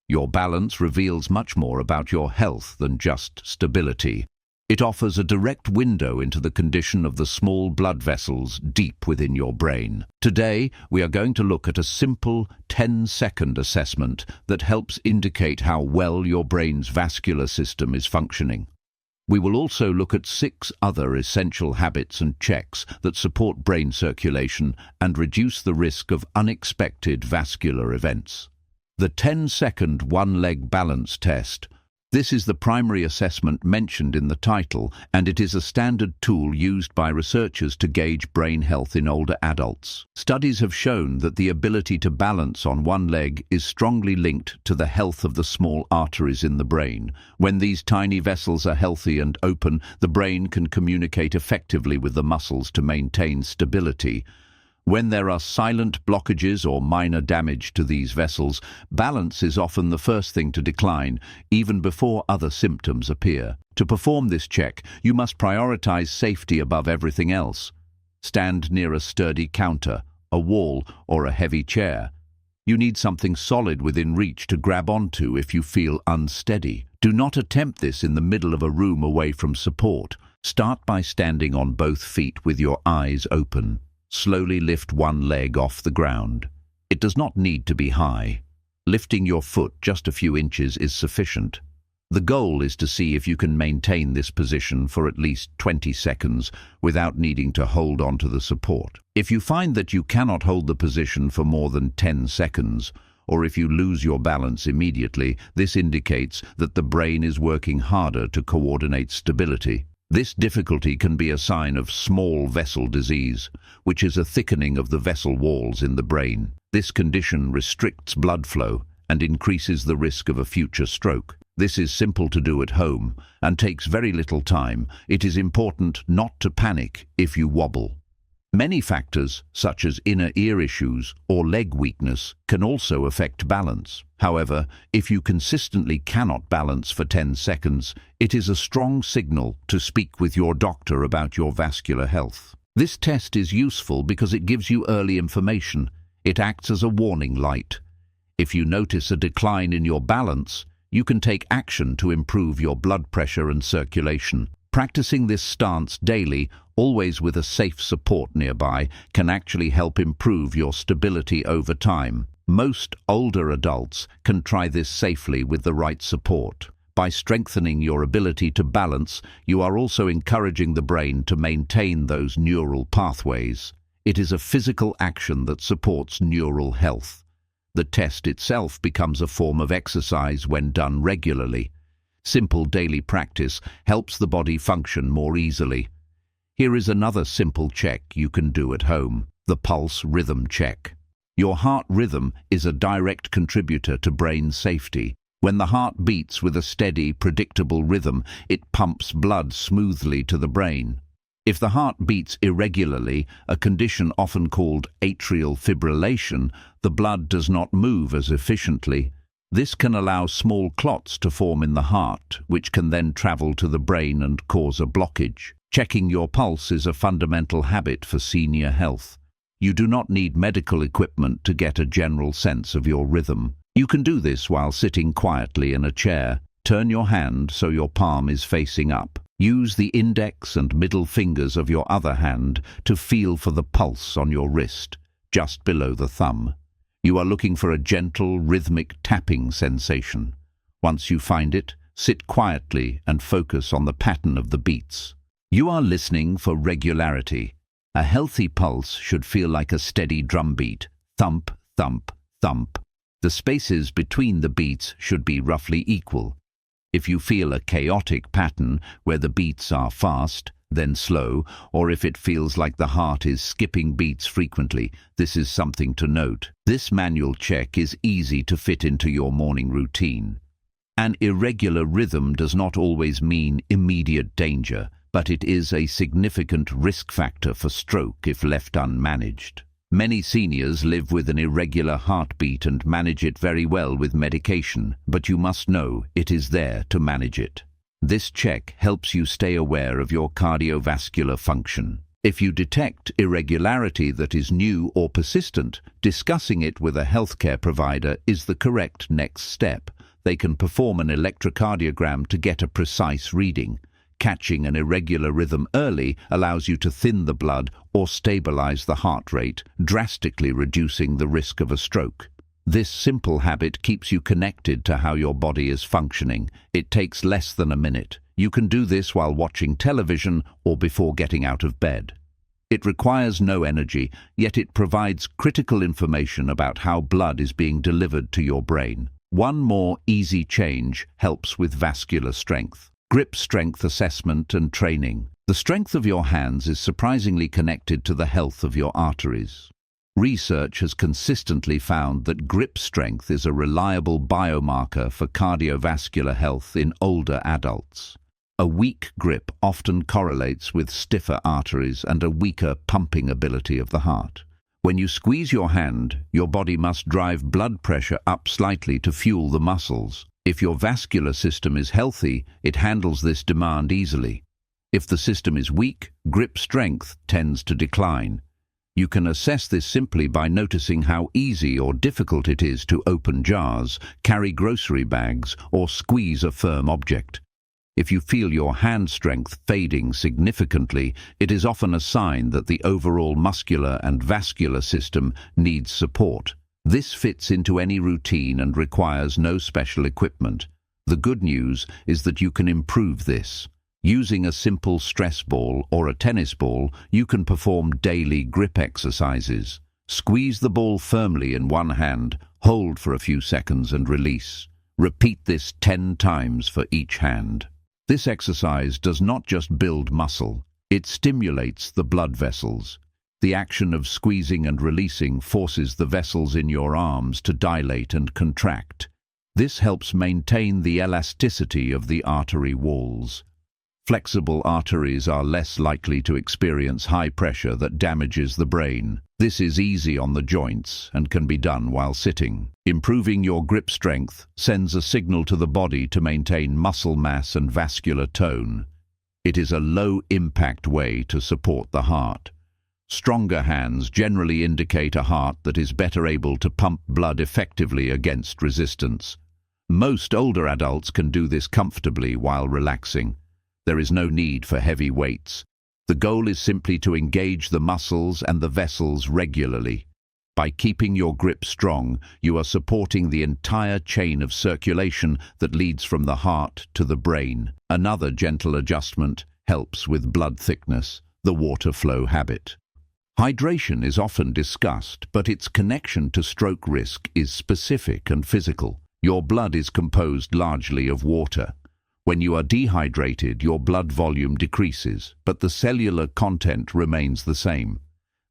Your balance reveals much more about your health than just stability. It offers a direct window into the condition of the small blood vessels deep within your brain. Today, we are going to look at a simple 10-second assessment that helps indicate how well your brain's vascular system is functioning. We will also look at 6 other essential habits and checks that support brain circulation and reduce the risk of unexpected vascular events. The 10-second one-leg balance test. This is the primary assessment mentioned in the title, and it is a standard tool used by researchers to gauge brain health in older adults. Studies have shown that the ability to balance on one leg is strongly linked to the health of the small arteries in the brain. When these tiny vessels are healthy and open, the brain can communicate effectively with the muscles to maintain stability. When there are silent blockages or minor damage to these vessels, balance is often the first thing to decline, even before other symptoms appear. To perform this check, you must prioritize safety above everything else. Stand near a sturdy counter, a wall, or a heavy chair. You need something solid within reach to grab onto if you feel unsteady. Do not attempt this in the middle of a room away from support. Start by standing on both feet with your eyes open. Slowly lift one leg off the ground. It does not need to be high. Lifting your foot just a few inches is sufficient. The goal is to see if you can maintain this position for at least 20 seconds without needing to hold onto the support. If you find that you cannot hold the position for more than 10 seconds, or if you lose your balance immediately, this indicates that the brain is working harder to coordinate stability. This difficulty can be a sign of small vessel disease, which is a thickening of the vessel walls in the brain. This condition restricts blood flow and increases the risk of a future stroke. This is simple to do at home and takes very little time. It is important not to panic if you wobble. Many factors, such as inner ear issues or leg weakness, can also affect balance. However, if you consistently cannot balance for 10 seconds, it is a strong signal to speak with your doctor about your vascular health. This test is useful because it gives you early information. It acts as a warning light. If you notice a decline in your balance, you can take action to improve your blood pressure and circulation. Practicing this stance daily, always with a safe support nearby, can actually help improve your stability over time. Most older adults can try this safely with the right support. By strengthening your ability to balance, you are also encouraging the brain to maintain those neural pathways. It is a physical action that supports neural health. The test itself becomes a form of exercise when done regularly. Simple daily practice helps the body function more easily. Here is another simple check you can do at home: the pulse rhythm check. Your heart rhythm is a direct contributor to brain safety. When the heart beats with a steady, predictable rhythm, it pumps blood smoothly to the brain. If the heart beats irregularly, a condition often called atrial fibrillation, the blood does not move as efficiently. This can allow small clots to form in the heart, which can then travel to the brain and cause a blockage. Checking your pulse is a fundamental habit for senior health. You do not need medical equipment to get a general sense of your rhythm. You can do this while sitting quietly in a chair. Turn your hand so your palm is facing up. Use the index and middle fingers of your other hand to feel for the pulse on your wrist, just below the thumb. You are looking for a gentle, rhythmic tapping sensation. Once you find it, sit quietly and focus on the pattern of the beats. You are listening for regularity. A healthy pulse should feel like a steady drumbeat: thump, thump, thump. The spaces between the beats should be roughly equal. If you feel a chaotic pattern where the beats are fast, then slow, or if it feels like the heart is skipping beats frequently, this is something to note. This manual check is easy to fit into your morning routine. An irregular rhythm does not always mean immediate danger, but it is a significant risk factor for stroke if left unmanaged. Many seniors live with an irregular heartbeat and manage it very well with medication, but you must know it is there to manage it. This check helps you stay aware of your cardiovascular function. If you detect irregularity that is new or persistent, discussing it with a healthcare provider is the correct next step. They can perform an electrocardiogram to get a precise reading. Catching an irregular rhythm early allows you to thin the blood or stabilize the heart rate, drastically reducing the risk of a stroke. This simple habit keeps you connected to how your body is functioning. It takes less than a minute. You can do this while watching television or before getting out of bed. It requires no energy, yet it provides critical information about how blood is being delivered to your brain. One more easy change helps with vascular strength. Grip strength assessment and training. The strength of your hands is surprisingly connected to the health of your arteries. Research has consistently found that grip strength is a reliable biomarker for cardiovascular health in older adults. A weak grip often correlates with stiffer arteries and a weaker pumping ability of the heart. When you squeeze your hand, your body must drive blood pressure up slightly to fuel the muscles. If your vascular system is healthy, it handles this demand easily. If the system is weak, grip strength tends to decline. You can assess this simply by noticing how easy or difficult it is to open jars, carry grocery bags, or squeeze a firm object. If you feel your hand strength fading significantly, it is often a sign that the overall muscular and vascular system needs support. This fits into any routine and requires no special equipment. The good news is that you can improve this. Using a simple stress ball or a tennis ball, you can perform daily grip exercises. Squeeze the ball firmly in one hand, hold for a few seconds and release. Repeat this 10 times for each hand. This exercise does not just build muscle, it stimulates the blood vessels. The action of squeezing and releasing forces the vessels in your arms to dilate and contract. This helps maintain the elasticity of the artery walls. Flexible arteries are less likely to experience high pressure that damages the brain. This is easy on the joints and can be done while sitting. Improving your grip strength sends a signal to the body to maintain muscle mass and vascular tone. It is a low-impact way to support the heart. Stronger hands generally indicate a heart that is better able to pump blood effectively against resistance. Most older adults can do this comfortably while relaxing. There is no need for heavy weights. The goal is simply to engage the muscles and the vessels regularly. By keeping your grip strong, you are supporting the entire chain of circulation that leads from the heart to the brain. Another gentle adjustment helps with blood thickness, the water flow habit. Hydration is often discussed, but its connection to stroke risk is specific and physical. Your blood is composed largely of water. When you are dehydrated, your blood volume decreases, but the cellular content remains the same.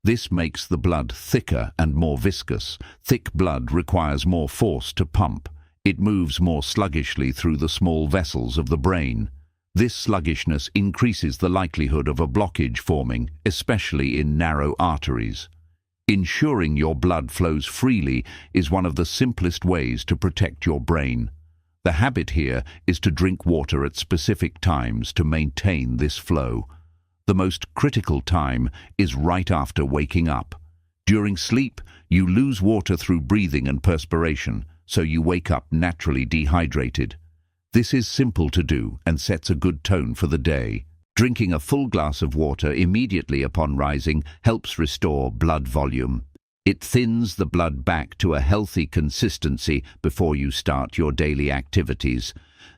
This makes the blood thicker and more viscous. Thick blood requires more force to pump. It moves more sluggishly through the small vessels of the brain. This sluggishness increases the likelihood of a blockage forming, especially in narrow arteries. Ensuring your blood flows freely is one of the simplest ways to protect your brain. The habit here is to drink water at specific times to maintain this flow. The most critical time is right after waking up. During sleep, you lose water through breathing and perspiration, so you wake up naturally dehydrated. This is simple to do and sets a good tone for the day. Drinking a full glass of water immediately upon rising helps restore blood volume. It thins the blood back to a healthy consistency before you start your daily activities.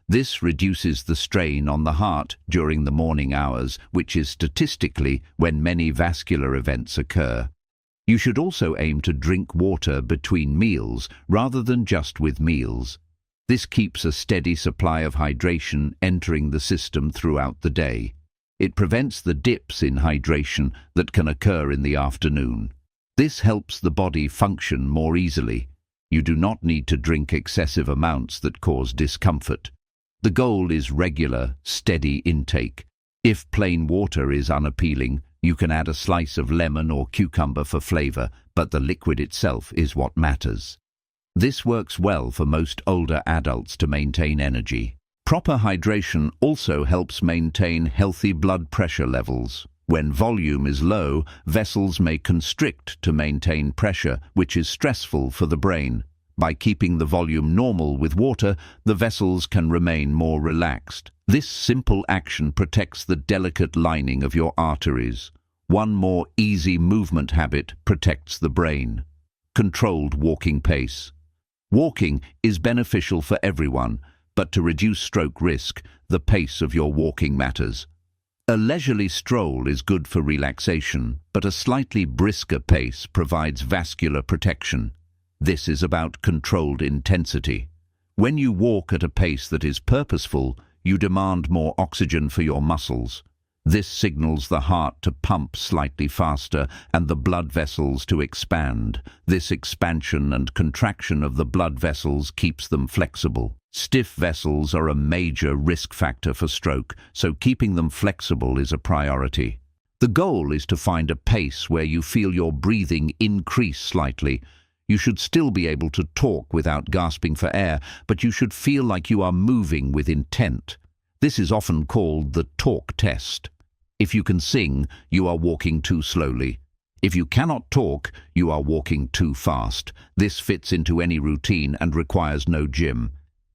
This reduces the strain on the heart during the morning hours, which is statistically when many vascular events occur. You should also aim to drink water between meals rather than just with meals. This keeps a steady supply of hydration entering the system throughout the day. It prevents the dips in hydration that can occur in the afternoon. This helps the body function more easily. You do not need to drink excessive amounts that cause discomfort. The goal is regular, steady intake. If plain water is unappealing, you can add a slice of lemon or cucumber for flavor, but the liquid itself is what matters. This works well for most older adults to maintain energy. Proper hydration also helps maintain healthy blood pressure levels. When volume is low, vessels may constrict to maintain pressure, which is stressful for the brain. By keeping the volume normal with water, the vessels can remain more relaxed. This simple action protects the delicate lining of your arteries. One more easy movement habit protects the brain. Controlled walking pace. Walking is beneficial for everyone, but to reduce stroke risk, the pace of your walking matters. A leisurely stroll is good for relaxation, but a slightly brisker pace provides vascular protection. This is about controlled intensity. When you walk at a pace that is purposeful, you demand more oxygen for your muscles. This signals the heart to pump slightly faster and the blood vessels to expand. This expansion and contraction of the blood vessels keeps them flexible. Stiff vessels are a major risk factor for stroke, so keeping them flexible is a priority. The goal is to find a pace where you feel your breathing increase slightly. You should still be able to talk without gasping for air, but you should feel like you are moving with intent. This is often called the talk test. If you can sing, you are walking too slowly. If you cannot talk, you are walking too fast. This fits into any routine and requires no gym.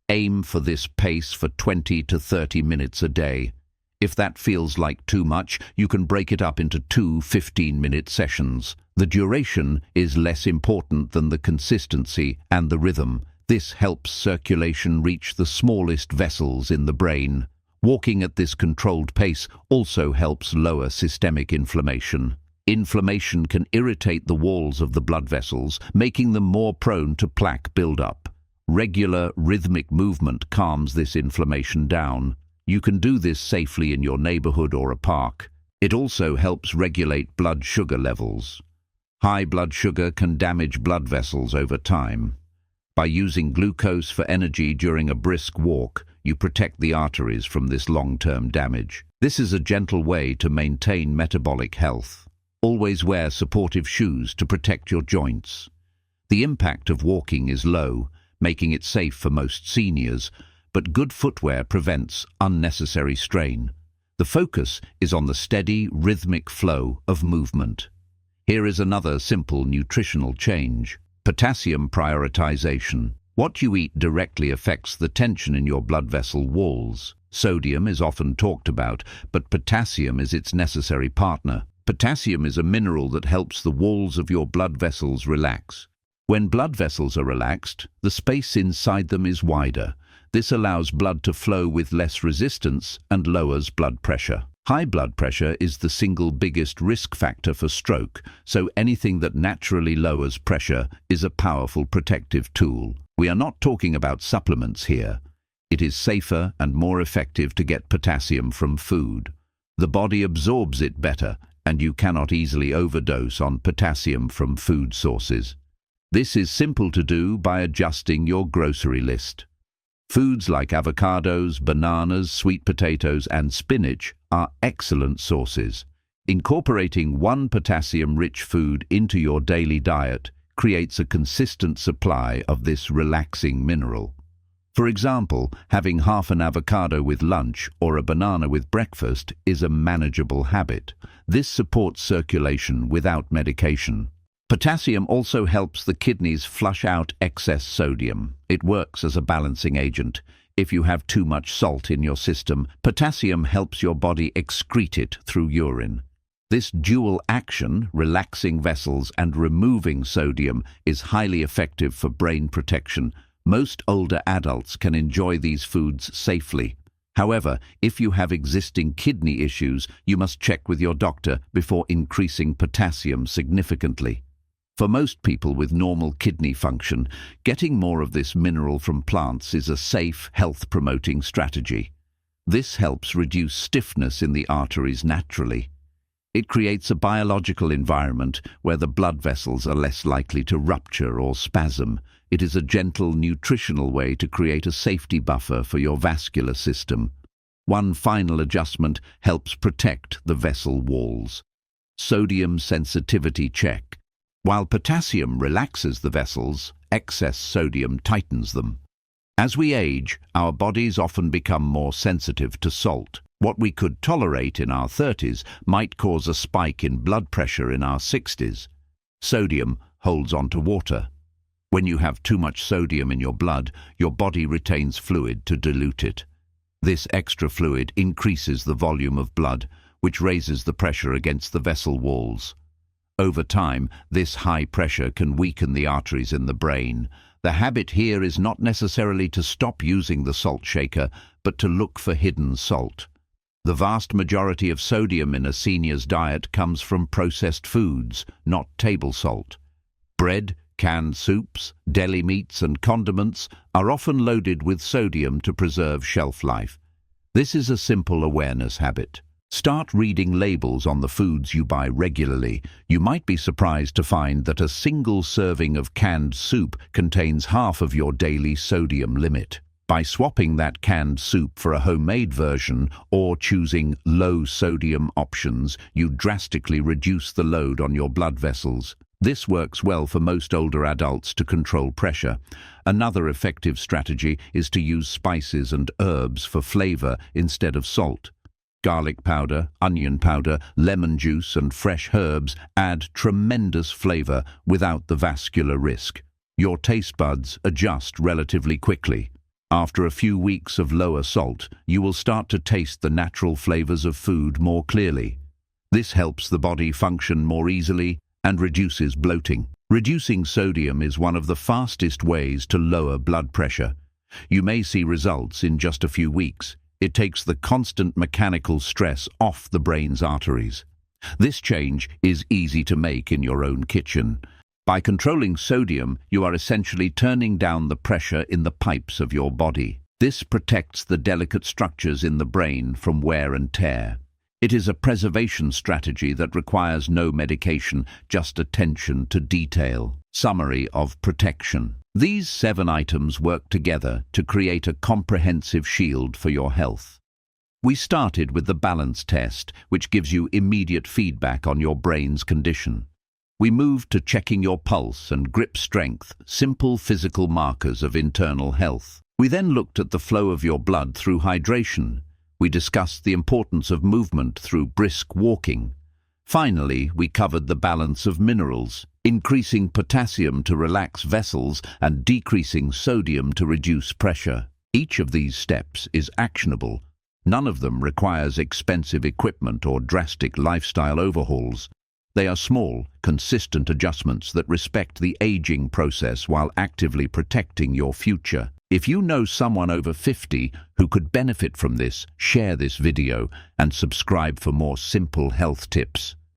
Aim for this pace for 20 to 30 minutes a day. If that feels like too much, you can break it up into 2 15-minute sessions. The duration is less important than the consistency and the rhythm. This helps circulation reach the smallest vessels in the brain. Walking at this controlled pace also helps lower systemic inflammation. Inflammation can irritate the walls of the blood vessels, making them more prone to plaque buildup. Regular, rhythmic movement calms this inflammation down. You can do this safely in your neighborhood or a park. It also helps regulate blood sugar levels. High blood sugar can damage blood vessels over time. By using glucose for energy during a brisk walk, you protect the arteries from this long-term damage. This is a gentle way to maintain metabolic health. Always wear supportive shoes to protect your joints. The impact of walking is low, making it safe for most seniors, but good footwear prevents unnecessary strain. The focus is on the steady, rhythmic flow of movement. Here is another simple nutritional change. Potassium prioritization. What you eat directly affects the tension in your blood vessel walls. Sodium is often talked about, but potassium is its necessary partner. Potassium is a mineral that helps the walls of your blood vessels relax. When blood vessels are relaxed, the space inside them is wider. This allows blood to flow with less resistance and lowers blood pressure. High blood pressure is the single biggest risk factor for stroke, so anything that naturally lowers pressure is a powerful protective tool. We are not talking about supplements here. It is safer and more effective to get potassium from food. The body absorbs it better, and you cannot easily overdose on potassium from food sources. This is simple to do by adjusting your grocery list. Foods like avocados, bananas, sweet potatoes, and spinach are excellent sources. Incorporating one potassium-rich food into your daily diet creates a consistent supply of this relaxing mineral. For example, having half an avocado with lunch or a banana with breakfast is a manageable habit. This supports circulation without medication. Potassium also helps the kidneys flush out excess sodium. It works as a balancing agent. If you have too much salt in your system, potassium helps your body excrete it through urine. This dual action, relaxing vessels and removing sodium, is highly effective for brain protection. Most older adults can enjoy these foods safely. However, if you have existing kidney issues, you must check with your doctor before increasing potassium significantly. For most people with normal kidney function, getting more of this mineral from plants is a safe, health-promoting strategy. This helps reduce stiffness in the arteries naturally. It creates a biological environment where the blood vessels are less likely to rupture or spasm. It is a gentle, nutritional way to create a safety buffer for your vascular system. One final adjustment helps protect the vessel walls. Sodium sensitivity check. While potassium relaxes the vessels, excess sodium tightens them. As we age, our bodies often become more sensitive to salt. What we could tolerate in our 30s might cause a spike in blood pressure in our 60s. Sodium holds onto water. When you have too much sodium in your blood, your body retains fluid to dilute it. This extra fluid increases the volume of blood, which raises the pressure against the vessel walls. Over time, this high pressure can weaken the arteries in the brain. The habit here is not necessarily to stop using the salt shaker, but to look for hidden salt. The vast majority of sodium in a senior's diet comes from processed foods, not table salt. Bread, canned soups, deli meats and condiments are often loaded with sodium to preserve shelf life. This is a simple awareness habit. Start reading labels on the foods you buy regularly. You might be surprised to find that a single serving of canned soup contains half of your daily sodium limit. By swapping that canned soup for a homemade version or choosing low-sodium options, you drastically reduce the load on your blood vessels. This works well for most older adults to control pressure. Another effective strategy is to use spices and herbs for flavor instead of salt. Garlic powder, onion powder, lemon juice and fresh herbs add tremendous flavor without the vascular risk. Your taste buds adjust relatively quickly. After a few weeks of lower salt, you will start to taste the natural flavors of food more clearly. This helps the body function more easily and reduces bloating. Reducing sodium is one of the fastest ways to lower blood pressure. You may see results in just a few weeks. It takes the constant mechanical stress off the brain's arteries. This change is easy to make in your own kitchen. By controlling sodium, you are essentially turning down the pressure in the pipes of your body. This protects the delicate structures in the brain from wear and tear. It is a preservation strategy that requires no medication, just attention to detail. Summary of protection. These 7 items work together to create a comprehensive shield for your health. We started with the balance test, which gives you immediate feedback on your brain's condition. We moved to checking your pulse and grip strength, simple physical markers of internal health. We then looked at the flow of your blood through hydration. We discussed the importance of movement through brisk walking. Finally, we covered the balance of minerals, increasing potassium to relax vessels and decreasing sodium to reduce pressure. Each of these steps is actionable. None of them requires expensive equipment or drastic lifestyle overhauls. They are small, consistent adjustments that respect the aging process while actively protecting your future. If you know someone over 50 who could benefit from this, share this video and subscribe for more simple health tips.